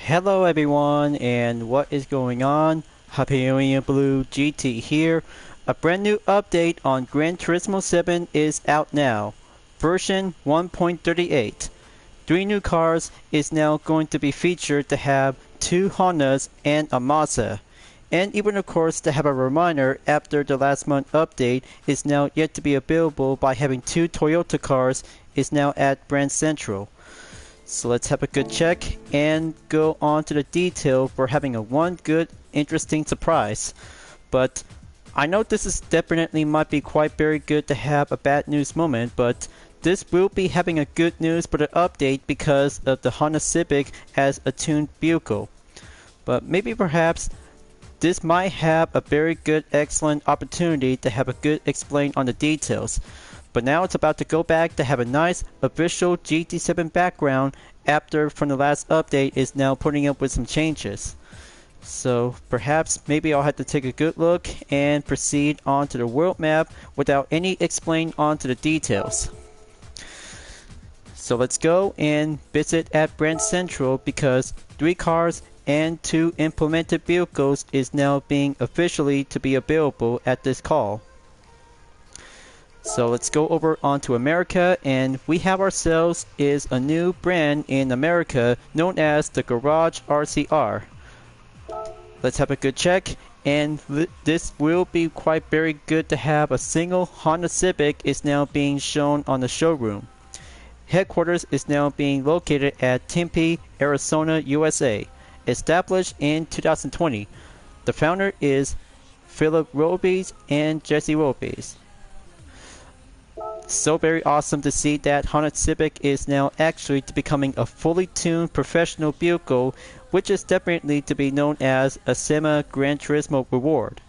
Hello everyone, and what is going on? Hyperion-Blue-GT here. A brand new update on Gran Turismo 7 is out now. Version 1.38. 3 new cars is now going to be featured to have 2 Hondas and a Mazda. And even of course to have a reminder after the last month update is now yet to be available by having 2 Toyota cars is now at Brand Central. So let's have a good check and go on to the detail for having a one good interesting surprise. But I know this is definitely might be quite very good to have a bad news moment, but this will be having a good news for the update because of the Honda Civic as a tuned vehicle. But maybe perhaps this might have a very good excellent opportunity to have a good explain on the details. But now it's about to go back to have a nice official GT7 background after from the last update is now putting up with some changes. So perhaps maybe I'll have to take a good look and proceed on to the world map without any explain on to the details. So let's go and visit at Brand Central because 3 cars and 2 implemented vehicles is now being officially to be available at this call. So let's go over onto America, and we have ourselves is a new brand in America known as the Garage RCR. Let's have a good check, and this will be quite very good to have a single Honda Civic is now being shown on the showroom. Headquarters is now being located at Tempe, Arizona, USA. Established in 2020. The founder is Philip Robies and Jesse Robies. So very awesome to see that Honda Civic is now actually to becoming a fully tuned professional vehicle, which is definitely to be known as a SEMA Gran Turismo reward.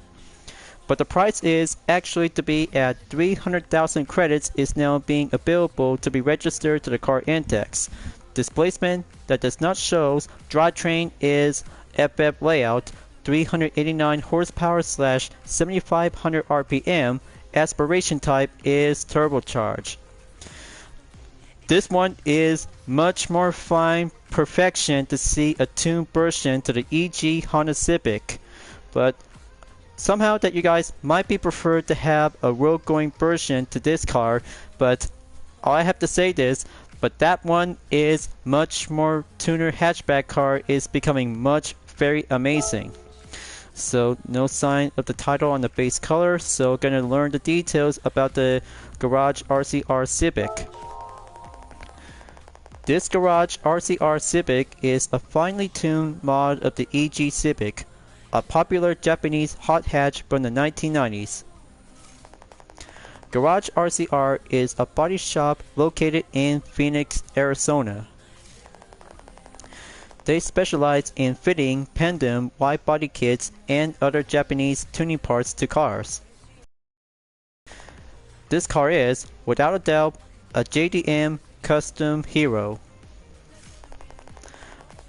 But the price is actually to be at 300,000 credits is now being available to be registered to the car index. Displacement that does not show drivetrain is FF layout 389 horsepower / 7500 RPM. Aspiration type is turbocharged. This one is much more fine perfection to see a tuned version to the EG Honda Civic, but somehow that you guys might be preferred to have a road going version to this car, but all I have to say this, but that one is much more tuner hatchback car is becoming much very amazing. So no sign of the title on the base color, so gonna learn the details about the Garage RCR Civic. This Garage RCR Civic is a finely tuned mod of the EG Civic, a popular Japanese hot hatch from the 1990s. Garage RCR is a body shop located in Phoenix, Arizona. They specialize in fitting Pendum wide body kits and other Japanese tuning parts to cars. This car is, without a doubt, a JDM custom hero.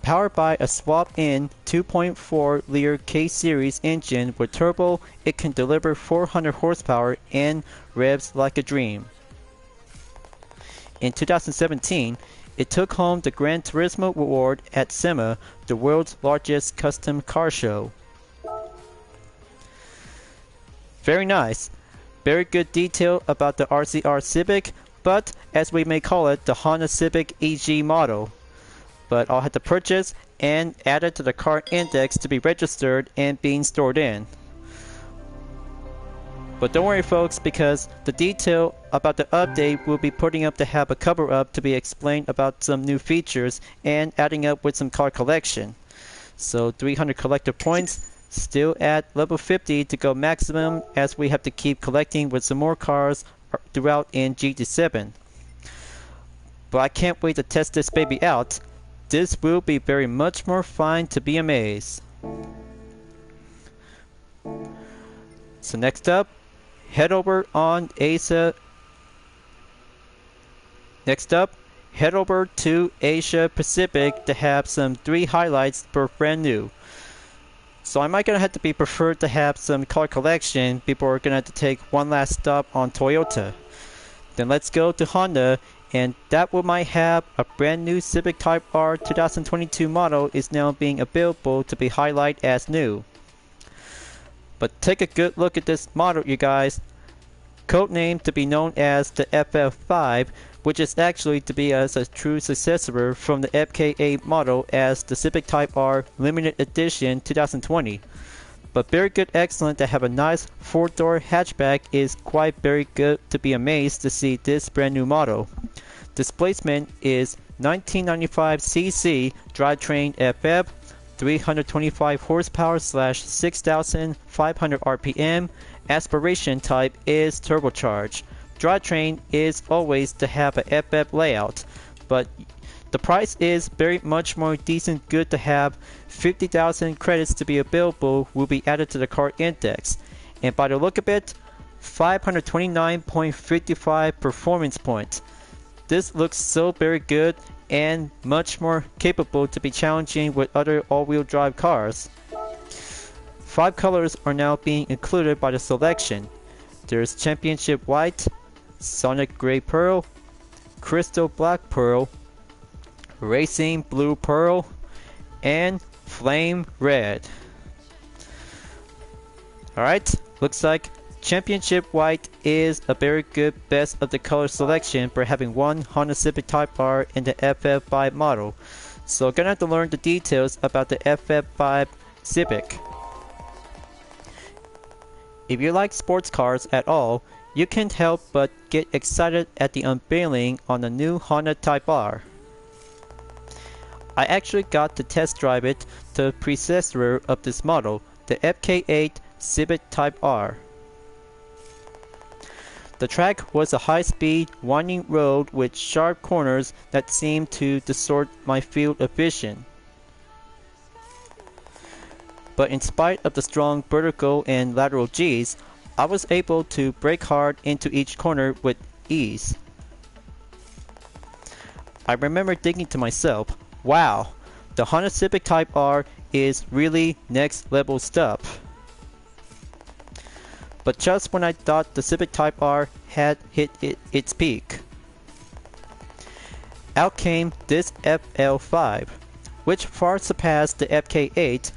Powered by a swap-in 2.4-liter K-Series engine with turbo, it can deliver 400 horsepower and revs like a dream. In 2017, it took home the Gran Turismo award at SEMA, the world's largest custom car show. Very nice. Very good detail about the RCR Civic, but as we may call it, the Honda Civic EG model. But I'll have to purchase and add it to the car index to be registered and being stored in. But don't worry folks, because the detail about the update will be putting up to have a cover up to be explained about some new features and adding up with some car collection. So 300 collector points, still at level 50 to go maximum as we have to keep collecting with some more cars throughout in GT7. But I can't wait to test this baby out. This will be very much more fun to be amazed. So next up, head over on Asia. Next up, head over to Asia Pacific to have some 3 highlights for brand new. So I might gonna have to be preferred to have some car collection before we're gonna have to take one last stop on Toyota. Then let's go to Honda and that we might have a brand new Civic Type R 2022 model is now being available to be highlighted as new. But take a good look at this model, you guys. Codenamed to be known as the FF5, which is actually to be as a true successor from the FK8 model as the Civic Type R Limited Edition 2020. But very good, excellent to have a nice 4-door hatchback is quite very good to be amazed to see this brand new model. Displacement is 1995cc drivetrain FF, 325 horsepower / 6,500 RPM. Aspiration type is turbocharged. Drivetrain is always to have a FF layout, but the price is very much more decent good to have. 50,000 credits to be available will be added to the car index, and by the look of it, 529.55 performance points. This looks so very good and much more capable to be challenging with other all-wheel drive cars. 5 colors are now being included by the selection. There's Championship White, Sonic Gray Pearl, Crystal Black Pearl, Racing Blue Pearl, and Flame Red. Alright, looks like Championship White is a very good best of the color selection for having one Honda Civic Type R in the FF5 model. So gonna have to learn the details about the FF5 Civic. If you like sports cars at all, you can't help but get excited at the unveiling on the new Honda Type R. I actually got to test drive it, the predecessor of this model, the FK8 Civic Type R. The track was a high-speed, winding road with sharp corners that seemed to distort my field of vision. But in spite of the strong vertical and lateral Gs, I was able to brake hard into each corner with ease. I remember thinking to myself, wow, the Honda Civic Type R is really next level stuff. But just when I thought the Civic Type R had hit its peak, out came this FL5, which far surpassed the FK8,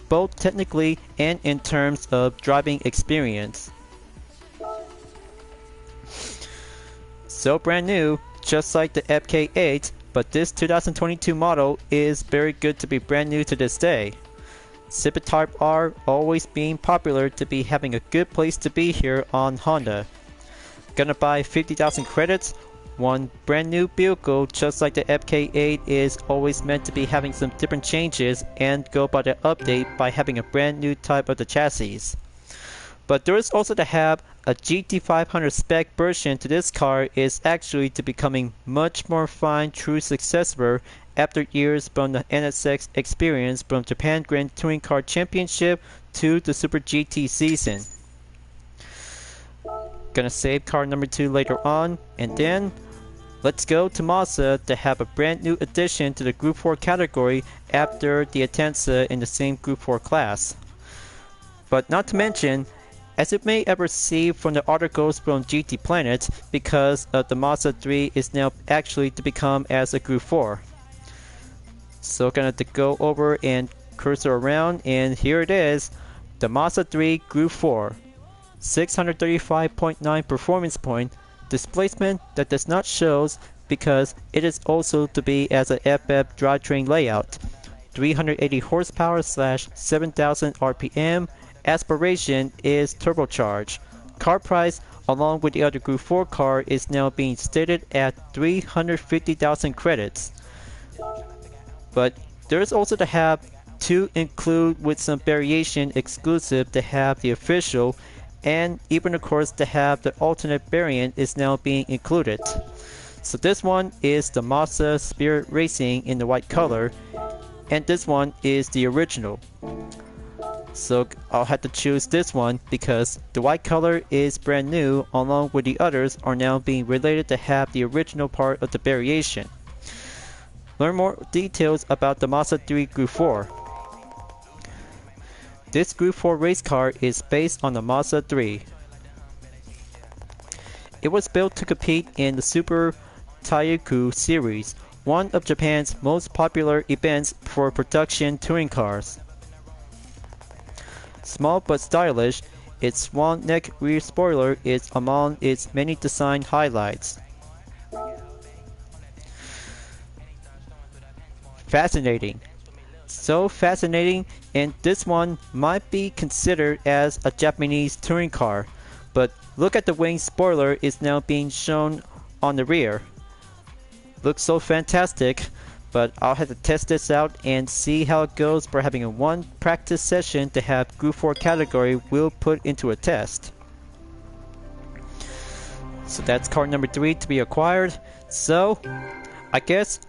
both technically and in terms of driving experience. So brand new, just like the FK8, but this 2022 model is very good to be brand new to this day. Civic Type R always being popular to be having a good place to be here on Honda. Gonna buy 50,000 credits. One brand new vehicle just like the FK8 is always meant to be having some different changes and go by the update by having a brand new type of the chassis. But there is also to have a GT500 spec version to this car is actually to becoming much more fine true successor after years from the NSX experience from Japan Grand Touring Car Championship to the Super GT season. Gonna save car number 2 later on, and then let's go to Mazda to have a brand new addition to the Group 4 category after the Atenza in the same Group 4 class. But not to mention, as you may ever see from the articles from GT Planet, because the Mazda 3 is now actually to become as a Group 4. So gonna have to go over and cursor around, and here it is, the Mazda 3 Group 4. 635.9 performance point, displacement that does not shows because it is also to be as a FF drivetrain layout, 380 horsepower / 7,000 RPM, aspiration is turbocharged. Car price along with the other Group 4 car is now being stated at 350,000 credits. But there is also to have to include with some variation exclusive to have the official, and even of course to have the alternate variant is now being included. So this one is the Mazda Spirit Racing in the white color, and this one is the original. So I'll have to choose this one because the white color is brand new along with the others are now being related to have the original part of the variation. Learn more details about the Mazda 3 Group 4. This Group 4 race car is based on the Mazda 3. It was built to compete in the Super Taiyuku series, one of Japan's most popular events for production touring cars. Small but stylish, its swan neck rear spoiler is among its many design highlights. Fascinating. So fascinating, and this one might be considered as a Japanese touring car, but look at the wing spoiler is now being shown on the rear. Looks so fantastic, but I'll have to test this out and see how it goes for having a one practice session to have Group 4 category will put into a test. So that's car number 3 to be acquired. So I guess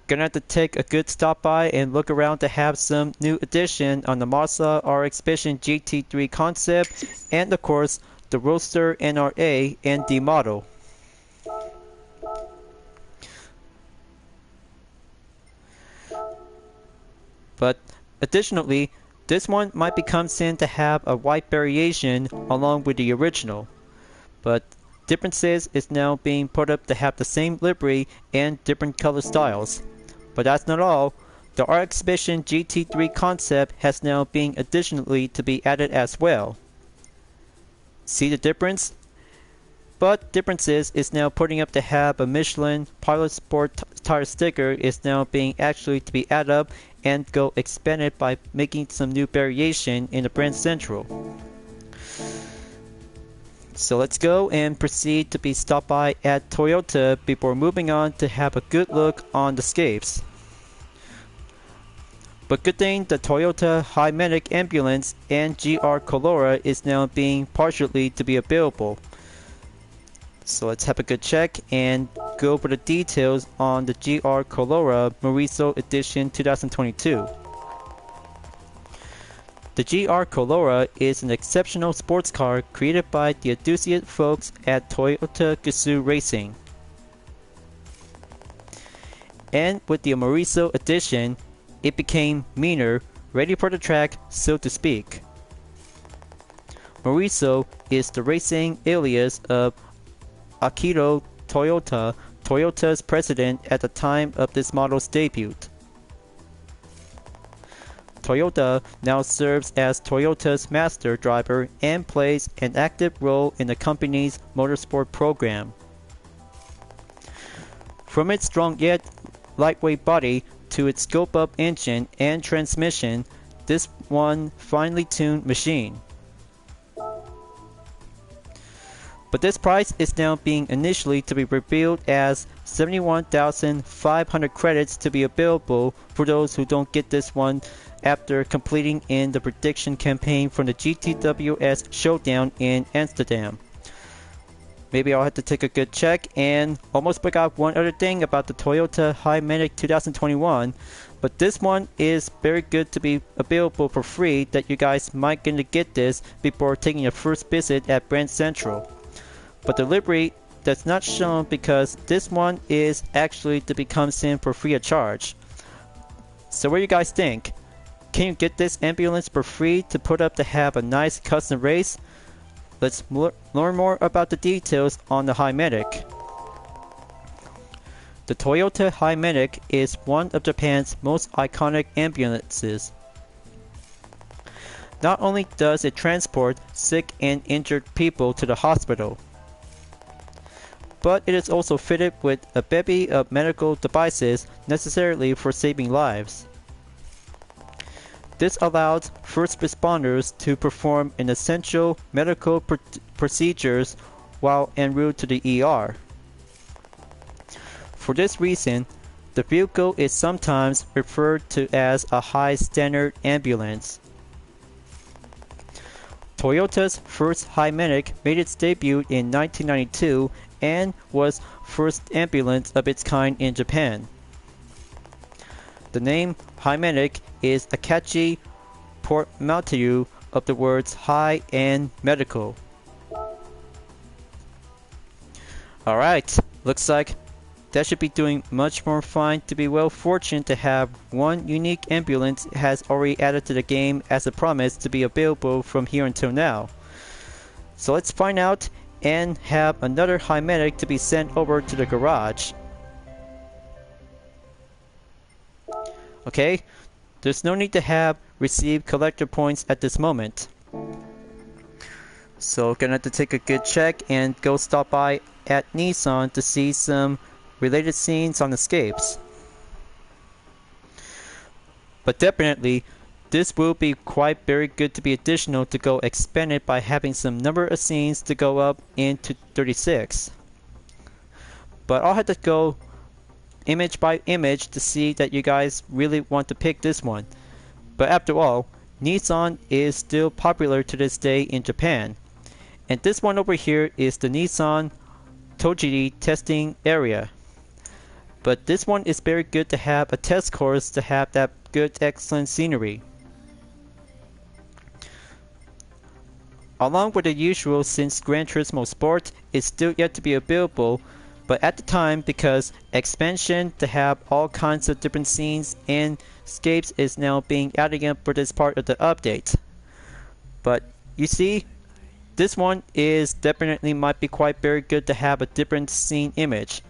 gonna have to take a good stop by and look around to have some new addition on the Mazda RX-Vision GT3 concept and of course the Roadster NRA and D model. But additionally, this one might become seen to have a white variation along with the original. But differences is now being put up to have the same livery and different color styles. But that's not all. The RX-Vision GT3 concept has now been additionally to be added as well. See the difference? But differences is now putting up to have a Michelin Pilot Sport tire sticker is now being actually to be added up and go expanded by making some new variation in the brand central. So let's go and proceed to be stopped by at Toyota before moving on to have a good look on the scapes. But good thing the Toyota Hyperion Ambulance and GR Colora is now being partially to be available. So let's have a good check and go over the details on the GR Colora Moriso Edition 2022. The GR Colora is an exceptional sports car created by the enthusiast folks at Toyota Gazoo Racing. And with the Moriso Edition, it became meaner, ready for the track, so to speak. Moriso is the racing alias of Akio Toyoda, Toyota's president at the time of this model's debut. Toyoda now serves as Toyota's master driver and plays an active role in the company's motorsport program. From its strong yet lightweight body to its scope-up engine and transmission, this one finely tuned machine. But this price is now being initially to be revealed as 71,500 credits to be available for those who don't get this one after completing in the prediction campaign from the GTWS Showdown in Amsterdam. Maybe I'll have to take a good check, and almost forgot one other thing about the Toyota Hyperion 2021, but this one is very good to be available for free that you guys might get to get this before taking your first visit at Brand Central. But the livery that's not shown because this one is actually to become seen for free of charge. So what do you guys think? Can you get this ambulance for free to put up to have a nice custom race? Let's learn more about the details on the Hyperion. The Toyota Hyperion is one of Japan's most iconic ambulances. Not only does it transport sick and injured people to the hospital, but it is also fitted with a bevy of medical devices necessarily for saving lives. This allows first responders to perform an essential medical procedures while en route to the ER. For this reason, the vehicle is sometimes referred to as a high-standard ambulance. Toyota's first Hyperion made its debut in 1992 and was first ambulance of its kind in Japan. The name Hyperion is a catchy portmanteau of the words high and medical. Alright, looks like that should be doing much more fine to be well fortunate to have one unique ambulance has already added to the game as a promise to be available from here until now. So let's find out and have another Hyperion to be sent over to the garage. Okay? There's no need to have received collector points at this moment. So gonna have to take a good check and go stop by at Nissan to see some related scenes on escapes. But definitely, this will be quite very good to be additional to go expanded by having some number of scenes to go up into 36. But I'll have to go image by image to see that you guys really want to pick this one. But after all, Nissan is still popular to this day in Japan. And this one over here is the Nissan Tojiri testing area. But this one is very good to have a test course to have that good excellent scenery. Along with the usual, since Gran Turismo Sport is still yet to be available, but at the time, because expansion to have all kinds of different scenes and escapes is now being added in for this part of the update. But you see, this one is definitely might be quite very good to have a different scene image.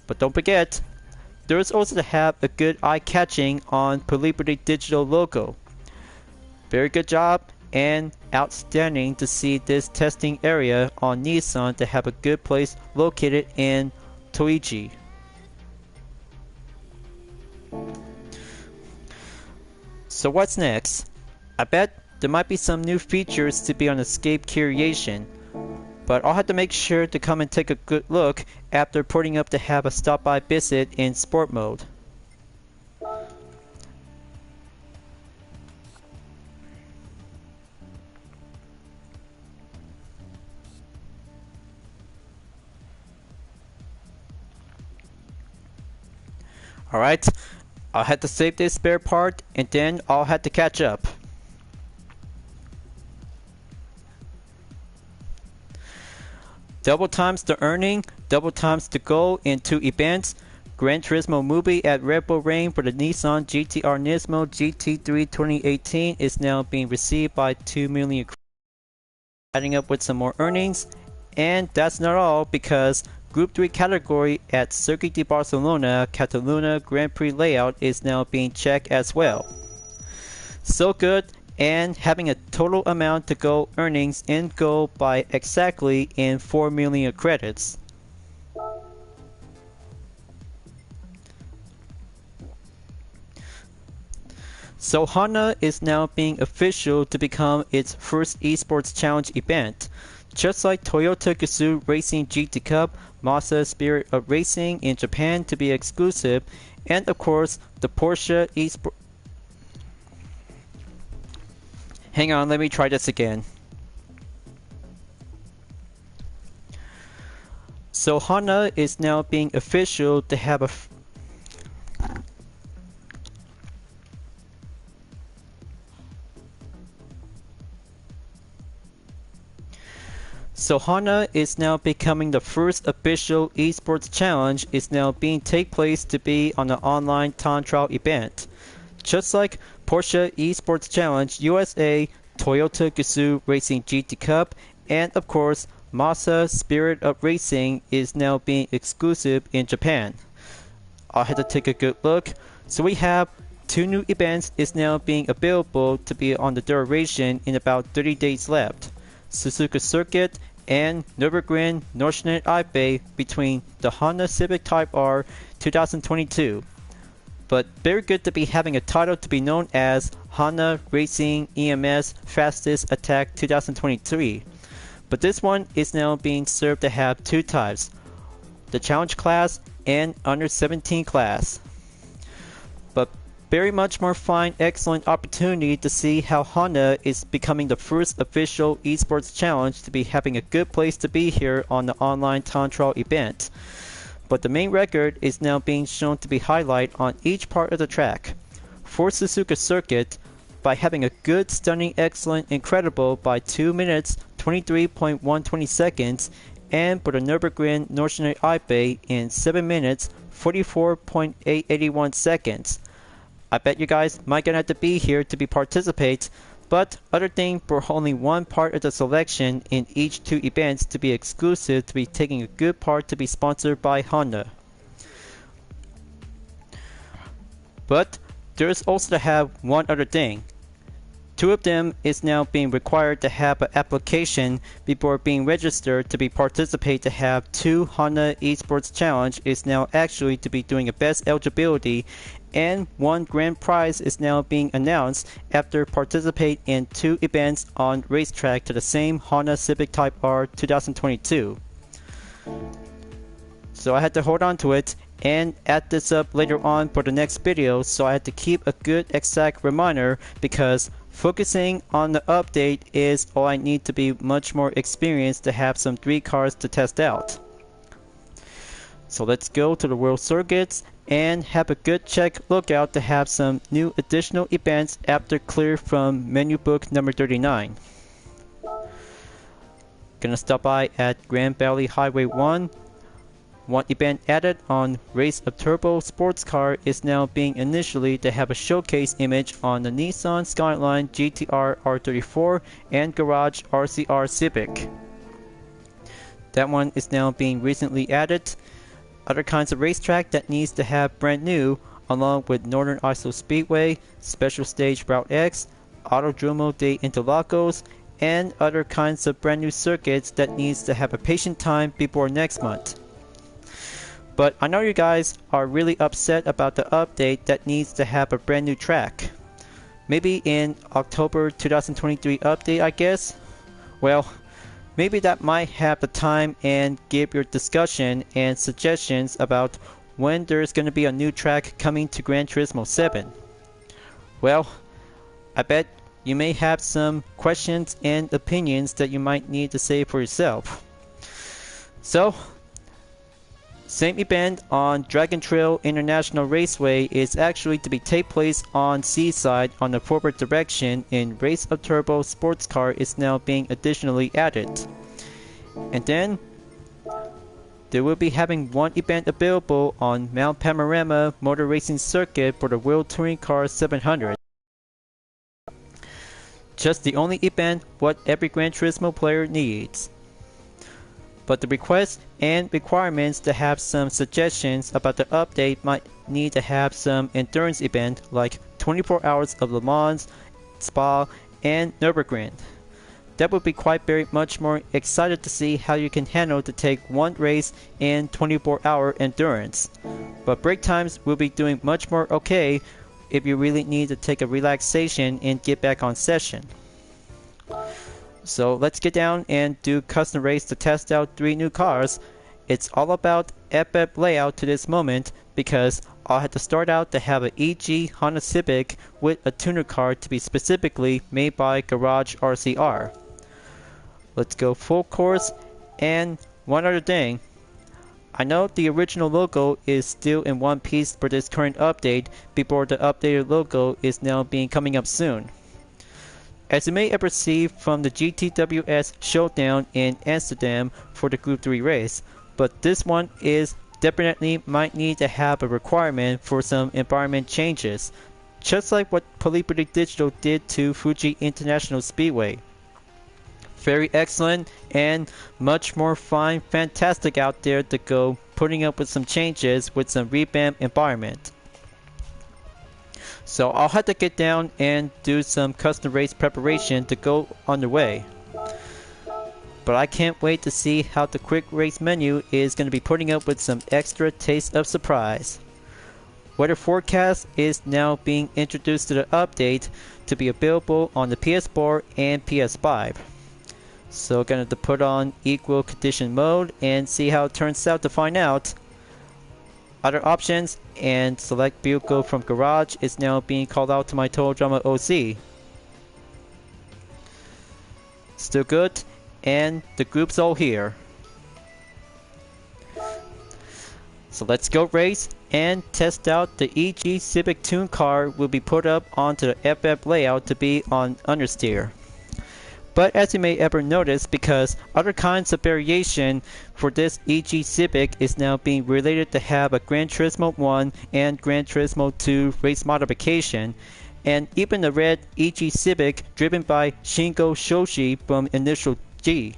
But don't forget, there is also to have a good eye-catching on Liberty Digital logo. Very good job and outstanding to see this testing area on Nissan to have a good place located in Toichi. So what's next? I bet there might be some new features to be on Escape creation, but I'll have to make sure to come and take a good look after porting up to have a stop-by visit in sport mode. Alright, I'll have to save this spare part and then I'll have to catch up. Double times the earning, double times the goal in 2 events. Gran Turismo movie at Red Bull Ring for the Nissan GT-R Nismo GT3 2018 is now being received by 2 million, adding up with some more earnings. And that's not all, because Group 3 category at Circuit de Barcelona Catalunya Grand Prix layout is now being checked as well. So good, and having a total amount to go earnings in goal by exactly in 4 million credits. So Honda is now being official to become its first esports challenge event. Just like Toyota Gazoo Racing GT Cup, Mazda Spirit of Racing in Japan to be exclusive, and of course the Porsche eSport. Hang on, let me try this again. So Honda is now being official to have a So Honda is now becoming the first official esports challenge is now being take place to be on the online time trial event. Just like Porsche Esports Challenge USA, Toyota Gazoo Racing GT Cup, and of course Mazda Spirit of Racing is now being exclusive in Japan. I'll have to take a good look. So we have 2 new events is now being available to be on the duration in about 30 days left. Suzuka Circuit and Nürburgring Nordschleife between the Honda Civic Type R 2022. But very good to be having a title to be known as Honda Racing EMS Fastest Attack 2023. But this one is now being served to have 2 types, the Challenge class and Under 17 class. But very much more fine, excellent opportunity to see how Honda is becoming the first official esports challenge to be having a good place to be here on the online time trial event. But the main record is now being shown to be highlighted on each part of the track. For Suzuka Circuit, by having a good, stunning, excellent, incredible by 2 minutes 23.120 seconds, and for the Nürburgring Nordschleife in 7 minutes 44.881 seconds. I bet you guys might gonna have to be here to be participate, but other thing for only one part of the selection in each 2 events to be exclusive to be taking a good part to be sponsored by Honda. But there's also to have one other thing. Two of them is now being required to have an application before being registered to be participate to have two Honda Esports Challenge is now actually to be doing a best eligibility, and one grand prize is now being announced after participate in two events on racetrack to the same Honda Civic Type R 2022. So I had to hold on to it and add this up later on for the next video, so I had to keep a good exact reminder because focusing on the update is all I need to be much more experienced to have some 3 cars to test out. So let's go to the World Circuits and have a good check lookout to have some new additional events after clear from menu book number 39. Gonna stop by at Grand Valley Highway 1. One event added on Race of Turbo Sports Car is now being initially to have a showcase image on the Nissan Skyline GTR R34 and Garage RCR Civic. That one is now being recently added. Other kinds of racetrack that needs to have brand new, along with Northern Iso Speedway, Special Stage Route X, Autodromo de Interlagos, and other kinds of brand new circuits that needs to have a patient time before next month. But I know you guys are really upset about the update that needs to have a brand new track. Maybe in October 2023 update, I guess? Well, maybe that might have the time and give your discussion and suggestions about when there's going to be a new track coming to Gran Turismo 7. Well, I bet you may have some questions and opinions that you might need to say for yourself. So, same event on Dragon Trail International Raceway is actually to be take place on Seaside on the forward direction in Race of Turbo Sports Car is now being additionally added. And then they will be having one event available on Mount Panorama Motor Racing Circuit for the World Touring Car 700. Just the only event what every Gran Turismo player needs. But the requests and requirements to have some suggestions about the update might need to have some endurance event like 24 hours of Le Mans, Spa, and Nürburgring. That would be quite very much more excited to see how you can handle to take one race in 24-hour endurance. But break times will be doing much more okay if you really need to take a relaxation and get back on session. So let's get down and do custom race to test out 3 new cars. It's all about FF layout to this moment because I'll have to start out to have an EG Honda Civic with a tuner car to be specifically made by Garage RCR. Let's go full course, and one other thing. I know the original logo is still in one piece for this current update before the updated logo is now being coming up soon. As you may have received from the GTWS showdown in Amsterdam for the Group 3 race, but this one is definitely might need to have a requirement for some environment changes, just like what Polypody Digital did to Fuji International Speedway. Very excellent and much more fine, fantastic out there to go putting up with some changes with some revamped environment. So I'll have to get down and do some custom race preparation to go underway. But I can't wait to see how the quick race menu is going to be putting up with some extra taste of surprise. Weather forecast is now being introduced to the update to be available on the PS4 and PS5. So going to put on equal condition mode and see how it turns out to find out. Other options and select vehicle from garage is now being called out to my Total Drama OC. Still good, and the group's all here. So let's go race and test out the EG Civic Tune car will be put up onto the FF layout to be on understeer. But as you may ever notice, because other kinds of variation for this EG Civic is now being related to have a Gran Turismo 1 and Gran Turismo 2 race modification, and even the red EG Civic driven by Shingo Shoshi from Initial G.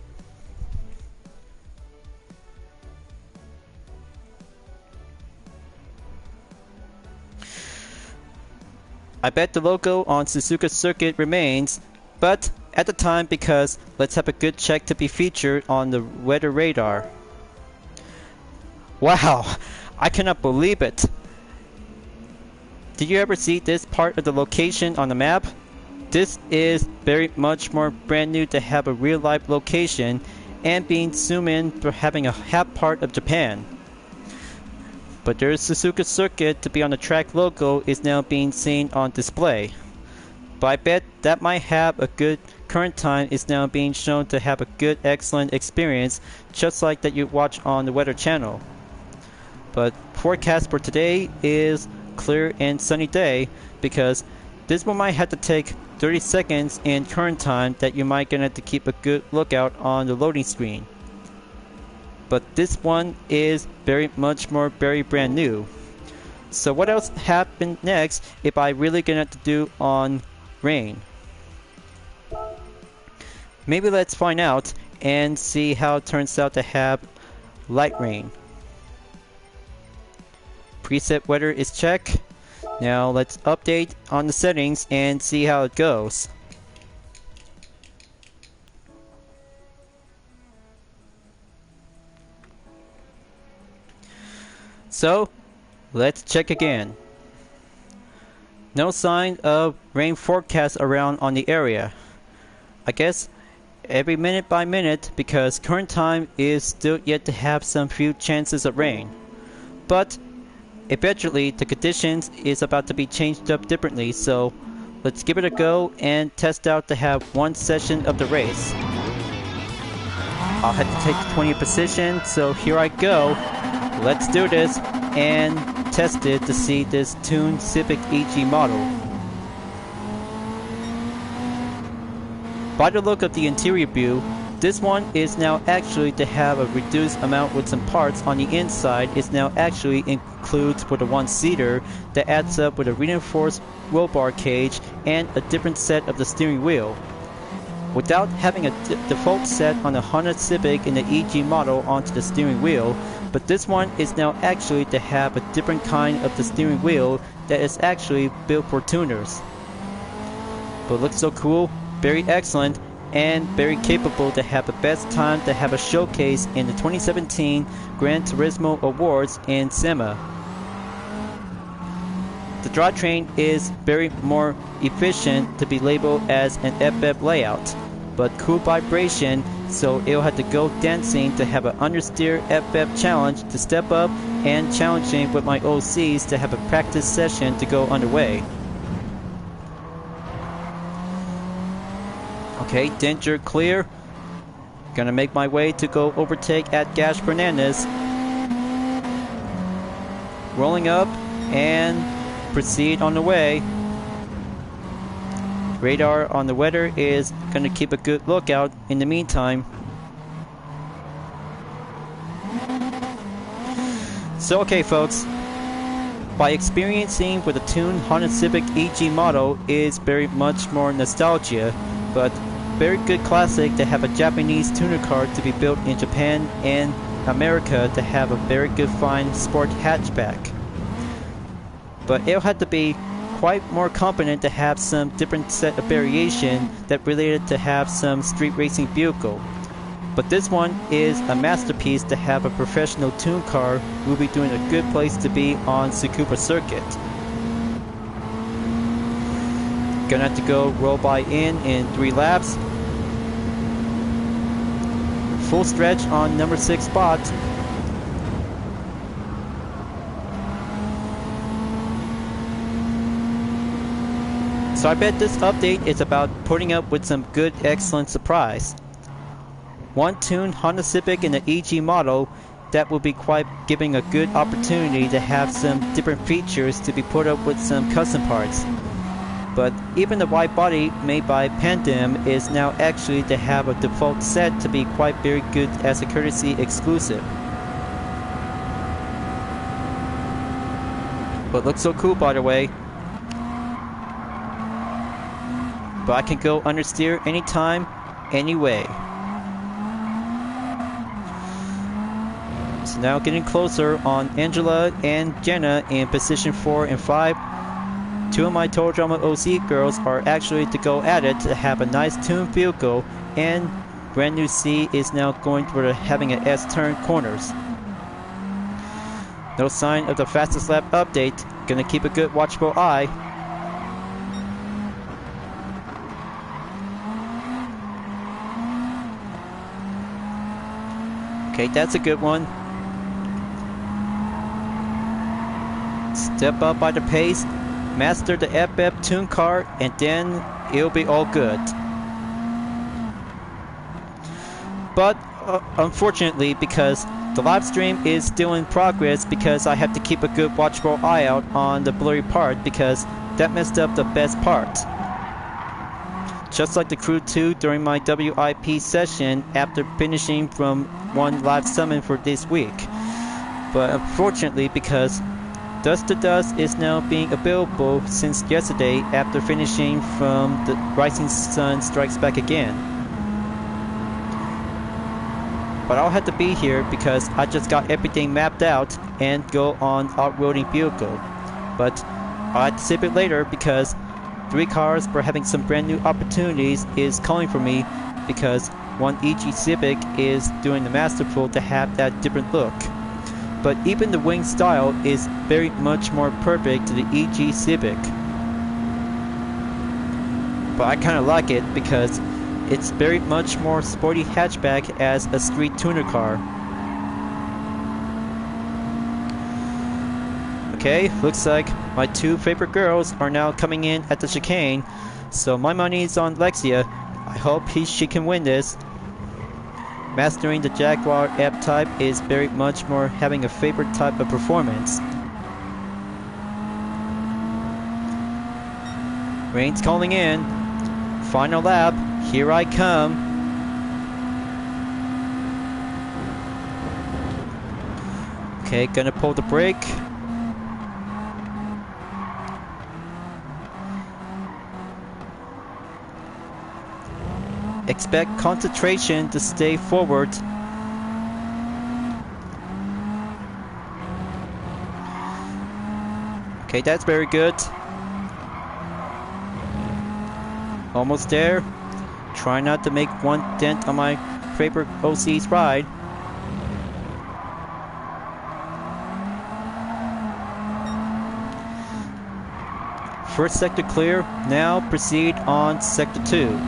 I bet the logo on Suzuka Circuit remains, but at the time because let's have a good check to be featured on the weather radar. Wow, I cannot believe it. Did you ever see this part of the location on the map? This is very much more brand new to have a real life location and being zoomed in for having a half part of Japan. But there's Suzuka Circuit to be on the track logo is now being seen on display. But I bet that might have a good current time is now being shown to have a good excellent experience just like that you watch on the weather channel. But forecast for today is clear and sunny day because this one might have to take 30 seconds in current time that you might gonna have to keep a good lookout on the loading screen. But this one is very much more very brand new. So what else happened next if I really gonna have to do on rain? Maybe let's find out and see how it turns out to have light rain. Preset weather is checked. Now let's update on the settings and see how it goes. So let's check again. No sign of rain forecast around on the area. I guess every minute by minute because current time is still yet to have some few chances of rain. But eventually the conditions is about to be changed up differently, so let's give it a go and test out to have one session of the race. I'll have to take the 20th position, so here I go. Let's do this and test it to see this tuned Civic EG model. By the look of the interior view, this one is now actually to have a reduced amount with some parts on the inside is now actually includes for the one-seater that adds up with a reinforced roll bar cage and a different set of the steering wheel. Without having a default set on the Honda Civic in the EG model onto the steering wheel, but this one is now actually to have a different kind of the steering wheel that is actually built for tuners. But looks so cool, very excellent, and very capable to have the best time to have a showcase in the 2017 Gran Turismo Awards in SEMA. The drivetrain is very more efficient to be labeled as an FF layout, but cool vibration, so it'll have to go dancing to have an understeer FF challenge to step up and challenging with my OCs to have a practice session to go underway. Okay, danger clear. Gonna make my way to go overtake at Gash Fernandez. Rolling up and proceed on the way. Radar on the weather is gonna keep a good lookout in the meantime. So okay folks, by experiencing with a tuned Honda Civic EG model is very much more nostalgia, but very good classic to have a Japanese tuner car to be built in Japan and America to have a very good fine sport hatchback. But it'll have to be quite more competent to have some different set of variation that related to have some street racing vehicle. But this one is a masterpiece to have a professional tune car who will be doing a good place to be on Suzuka Circuit. Gonna have to go roll by in 3 laps. Full stretch on number 6 spot. So I bet this update is about putting up with some good excellent surprise. One tuned Honda Civic in the EG model that will be quite giving a good opportunity to have some different features to be put up with some custom parts. But even the wide body made by Pandem is now actually to have a default set to be quite very good as a courtesy exclusive. But looks so cool by the way. But I can go understeer anytime, anyway. So now getting closer on Angela and Jenna in position 4 and 5. two of my Total Drama OC girls are actually to go at it to have a nice tuned vehicle, and brand new C is now going for having an S-turn corners. No sign of the fastest lap update. Gonna keep a good watchful eye. Okay, that's a good one. Step up by the pace, master the FF tune car, and then it'll be all good. But unfortunately, because the live stream is still in progress, because I have to keep a good watchful eye out on the blurry part, because that messed up the best part. Just like the Crew 2 during my WIP session after finishing from one live summon for this week. But unfortunately, because Dust to Dust is now being available since yesterday after finishing from the Rising Sun Strikes Back Again. But I'll have to be here because I just got everything mapped out and go on off-roading vehicle. But I'll have to save it later because 3 cars for having some brand new opportunities is calling for me, because one EG Civic is doing the masterful to have that different look. But even the wing style is very much more perfect to the EG Civic. But I kinda like it because it's very much more sporty hatchback as a street tuner car. Okay, looks like my 2 favorite girls are now coming in at the chicane, so my money is on Lexia. I hope she can win this. Mastering the Jaguar F-Type is very much more having a favorite type of performance. Rain's calling in. Final lap, here I come. Okay, gonna pull the brake. Expect concentration to stay forward. Okay, that's very good. Almost there. Try not to make one dent on my favorite OC's ride. First sector clear. Now proceed on sector 2.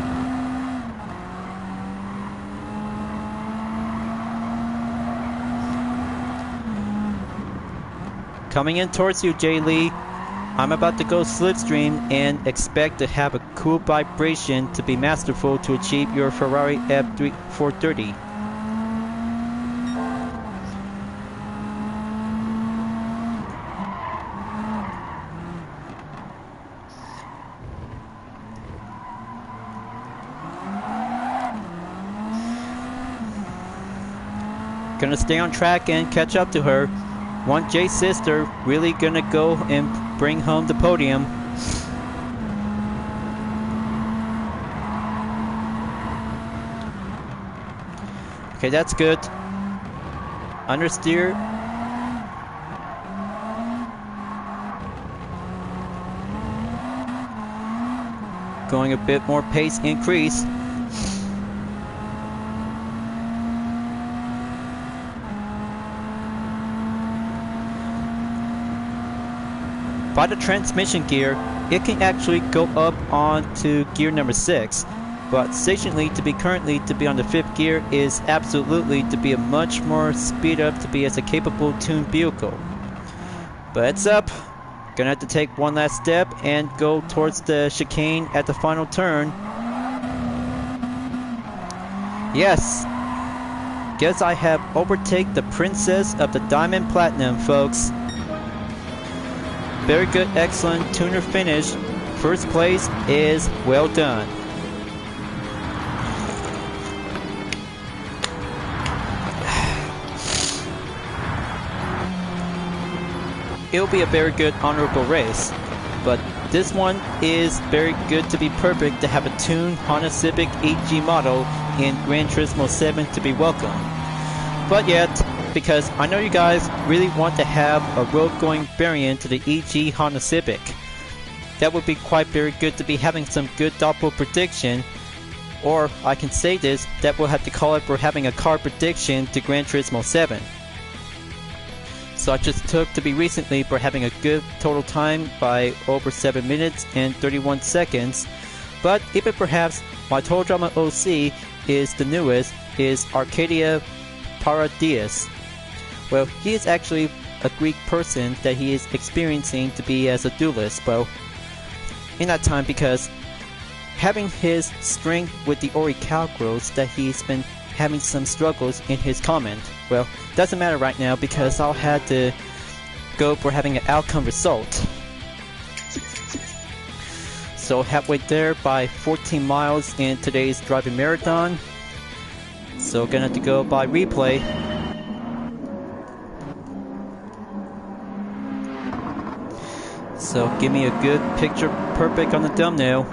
Coming in towards you, Jay Lee. I'm about to go slipstream and expect to have a cool vibration to be masterful to achieve your Ferrari F430. Gonna stay on track and catch up to her. Want Jay's sister really gonna go and bring home the podium. Okay, that's good. Understeer. Going a bit more pace increase. By the transmission gear, it can actually go up onto gear number 6, but stationally currently to be on the 5th gear is absolutely to be a much more speed up to be as a capable tuned vehicle. But heads up, gonna have to take one last step and go towards the chicane at the final turn. Yes, guess I have overtaken the princess of the Diamond Platinum, folks. Very good, excellent tuner finish. First place is well done. It'll be a very good honorable race, but this one is very good to be perfect to have a tuned Honda Civic EG model in Gran Turismo 7 to be welcome. But yet, because I know you guys really want to have a road-going variant to the EG Honda Civic. that would be quite very good to be having some good doppel prediction. Or I can say this, that we'll have to call it for having a car prediction to Gran Turismo 7. So I just took to be recently for having a good total time by over 7 minutes and 31 seconds. But even perhaps my Total Drama OC is the newest, is Arcadia Paradias. Well, he is actually a Greek person that he is experiencing to be as a duelist. Well, in that time, because having his strength with the Ori Calcros, that he's been having some struggles in his comment. Well, doesn't matter right now because I'll have to go for having an outcome result. So halfway there by 14 miles in today's driving marathon. So gonna have to go by replay. So give me a good picture perfect on the thumbnail.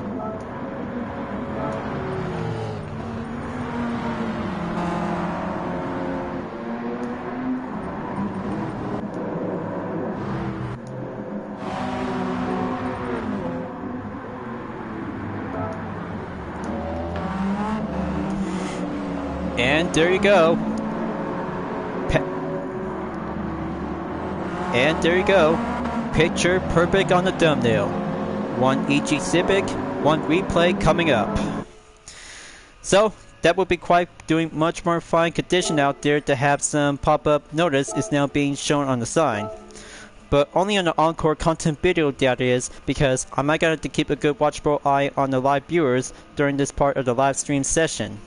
And there you go. And there you go. Picture perfect on the thumbnail. One EG Civic, one replay coming up. So that would be quite doing much more fine condition out there to have some pop-up notice is now being shown on the sign. But only on the encore content video that is, because I might have to keep a good watchful eye on the live viewers during this part of the live stream session.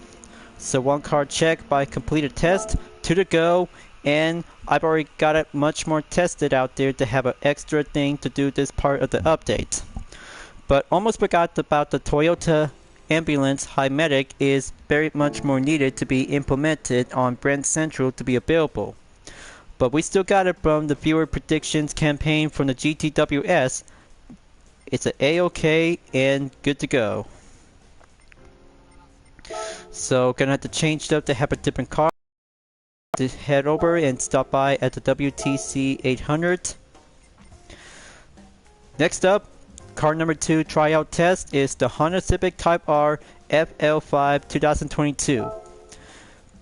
So one card check by completed test, 2 to go, and I've already got it much more tested out there to have an extra thing to do this part of the update. But almost forgot about the Toyota Ambulance High Medic is very much more needed to be implemented on Brand Central to be available. But we still got it from the viewer predictions campaign from the GTWS. It's a A-OK and good to go. So gonna have to change it up to have a different car. To head over and stop by at the WTC 800. Next up, car number 2 tryout test is the Honda Civic Type R FL5 2022.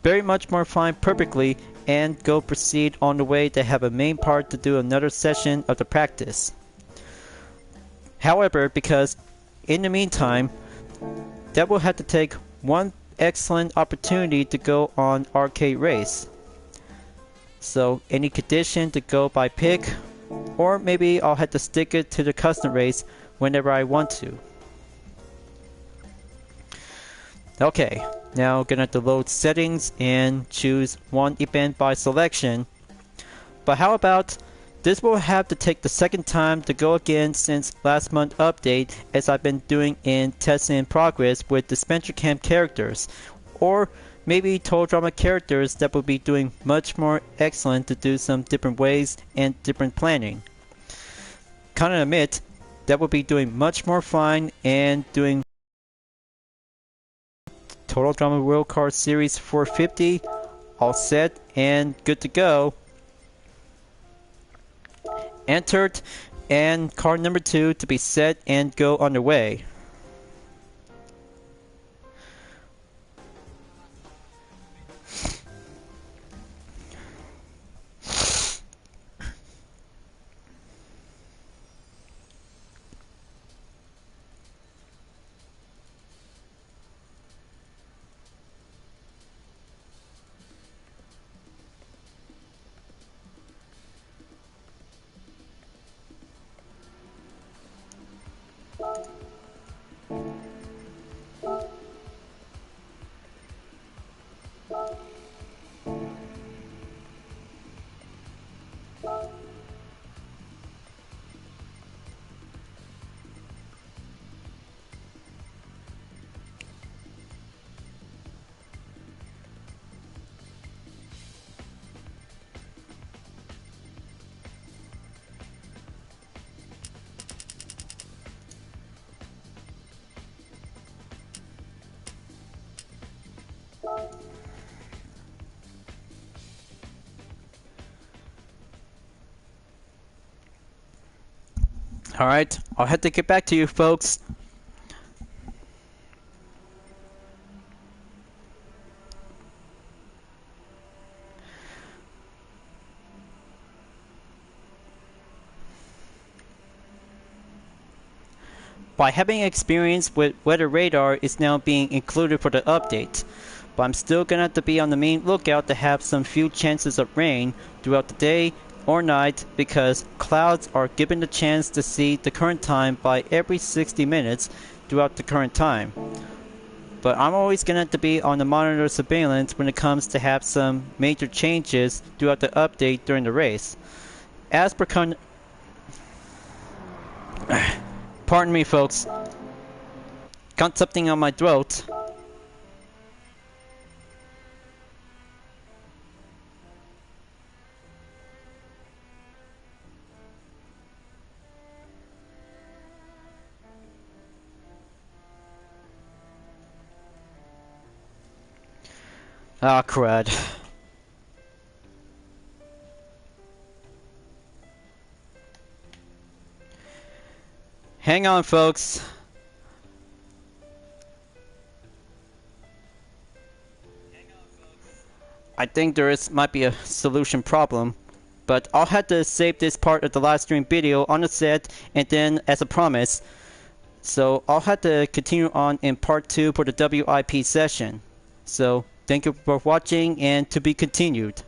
Very much more fine perfectly and go proceed on the way to have a main part to do another session of the practice. However, because in the meantime, that will have to take one excellent opportunity to go on arcade race. So any condition to go by pick, or maybe I'll have to stick it to the custom race whenever I want to. Okay, now gonna have to load settings and choose one event by selection. But how about this will have to take the second time to go again since last month update, as I've been doing in tests in progress with dispenser cam characters, or maybe Total Drama characters that will be doing much more excellent to do some different ways and different planning. Kind of admit that will be doing much more fine and doing Total Drama World Car Series 450 all set and good to go. Entered, and car number 2 to be set and go underway. Alright, I'll have to get back to you folks. By having experience with weather radar is now being included for the update, but I'm still gonna have to be on the main lookout to have some few chances of rain throughout the day or night because clouds are given the chance to see the current time by every 60 minutes throughout the current time. But I'm always gonna have to be on the monitor surveillance when it comes to have some major changes throughout the update during the race. As per Pardon me, folks. Got something on my throat. Ah, crud. Hang on, folks. I think might be a solution problem, but I'll have to save this part of the live stream video on the set and then as a promise. So I'll have to continue on in part 2 for the WIP session. So thank you for watching and to be continued.